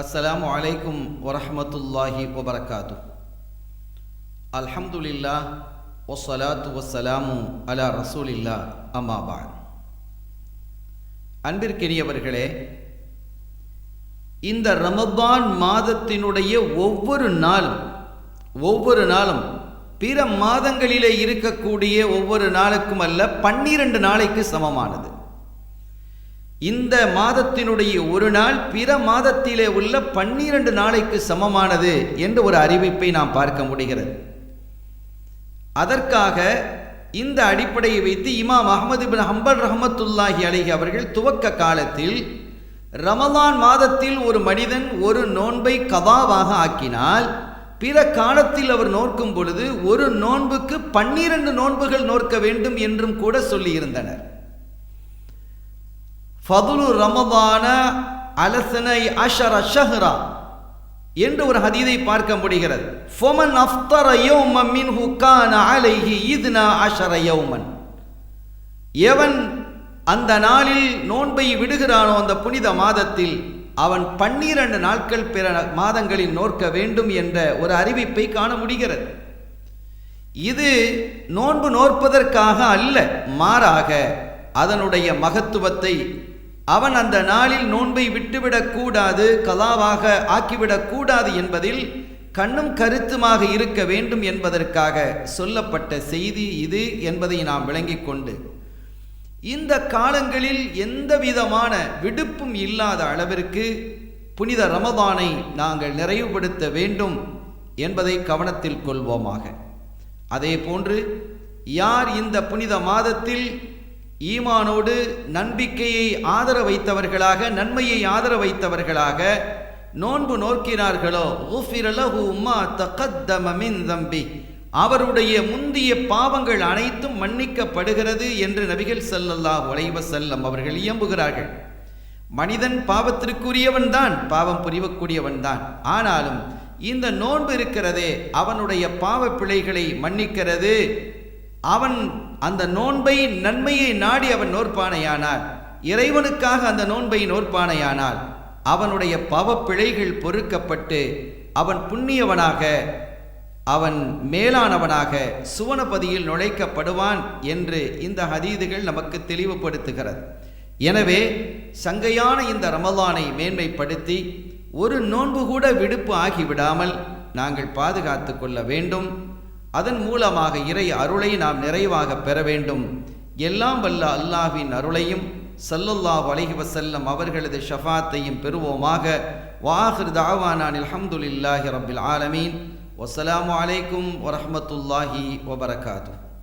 அஸ்ஸலாமு அலைக்கும் வரஹ்மத்துல்லாஹி வபரகாத்து. அல்ஹம்துலில்லாஹ் வஸ்ஸலாத்து வஸ்ஸலாமு அலா ரசூலில்லாஹ் அம்மா பஅத். அன்பிற்கினியவர்களே, இந்த ரமதான் மாதத்தினுடைய ஒவ்வொரு நாளும் பிற மாதங்களிலே இருக்கக்கூடிய ஒவ்வொரு நாளுக்கும் அல்ல, 12 நாளைக்கு சமமானது. இந்த மாதத்தினுடைய ஒரு நாள் பிற மாதத்திலே உள்ள 12 நாளைக்கு சமமானது என்ற ஒரு அறிவிப்பை நாம் பார்க்க முடிகிறது. அதற்காக இந்த அடிப்படையை வைத்து இமாம் அஹ்மது இப்னு ஹம்பல் ரஹ்மத்துல்லாஹி அலைஹி அவர்கள் துவக்க காலத்தில் ரமலான் மாதத்தில் ஒரு மனிதன் ஒரு நோன்பை கதாவாக ஆக்கினால் பிற காலத்தில் அவர் நோக்கும் பொழுது ஒரு நோன்புக்கு 12 நோன்புகள் நோக்க வேண்டும் என்றும் கூட சொல்லியிருந்தனர். ஃபதுலு ரமதான அலசனை அஷர ஷஹ்ரா என்று ஒரு ஹதீதை பார்க்க முடிகிறது. ஃபமன் அஃப்தர யௌமன் மின்ஹு கான அலைஹி இத்னா அஷர யௌமன். எவன் அந்த நாளில் நோன்பை விடுகிறானோ அந்த புனித மாதத்தில் அவன் 12 நாட்கள் பிற மாதங்களில் நோக்க வேண்டும் என்ற ஒரு அறிவிப்பை காண முடிகிறது. இது நோன்பு நோற்பதற்காக அல்ல, மாறாக அதனுடைய மகத்துவத்தை அவன் அந்த நாளில் நோன்பை விட்டுவிடக்கூடாது, கலாவாக ஆக்கிவிடக்கூடாது என்பதில் கண்ணும் கருத்துமாக இருக்க வேண்டும் என்பதற்காக சொல்லப்பட்ட செய்தி இது என்பதை நாம் விளங்கிக் கொண்டு இந்த காலங்களில் எந்த விதமான விடுப்பும் இல்லாத அளவிற்கு புனித ரமதானை நாங்கள் நிறைவுபடுத்த வேண்டும் என்பதை கவனத்தில் கொள்வோமாக. அதே போன்று யார் இந்த புனித மாதத்தில் ஈமானோடு நம்பிக்கையை ஆதர வைத்தவர்களாக, நன்மையை ஆதர வைத்தவர்களாக நோன்பு நோக்கினார்களோ அவருடைய முந்திய பாவங்கள் அனைத்தும் மன்னிக்கப்படுகிறது என்று நபிகள் ஸல்லல்லாஹு அலைஹி வஸல்லம் அவர்கள் இயம்புகிறார்கள். மனிதன் பாவத்திற்குரியவன் தான், பாவம் புரியக்கூடியவன் தான். ஆனாலும் இந்த நோன்பு இருக்கிறதே அவனுடைய பாவ பிழைகளை மன்னிக்கிறது. அவன் அந்த நோன்பை நன்மையை நாடி அவன் நோற்பானையானால், இறைவனுக்காக அந்த நோன்பை நோற்பானையானால் அவனுடைய பாவப்பிழைகள் பொறுக்கப்பட்டு அவன் புண்ணியவனாக, அவன் மேலானவனாக சுவனபதியில் நுழைக்கப்படுவான் என்று இந்த ஹதீதுகள் நமக்கு தெளிவுபடுத்துகிறது. எனவே சங்கையான இந்த ரமலானை மேன்மைப்படுத்தி ஒரு நோன்பு கூட விடுப்பு ஆகிவிடாமல் நாங்கள் பாதுகாத்து கொள்ள வேண்டும். அதன் மூலமாக இறை அருளை நாம் நிறைவாக பெற வேண்டும். எல்லாம் வல்ல அல்லாஹ்வின் அருளையும் ஸல்லல்லாஹு அலைஹி வஸல்லம் அவர்களது ஷஃபாத்தையும் பெறுவோமாக. வாஹிர் தஅவானா அல்ஹம்துலில்லாஹி ரப்பில் ஆலமீன். வஸ்ஸலாமு அலைக்கும் வரஹ்மத்துல்லாஹி வபரகாத்துஹு.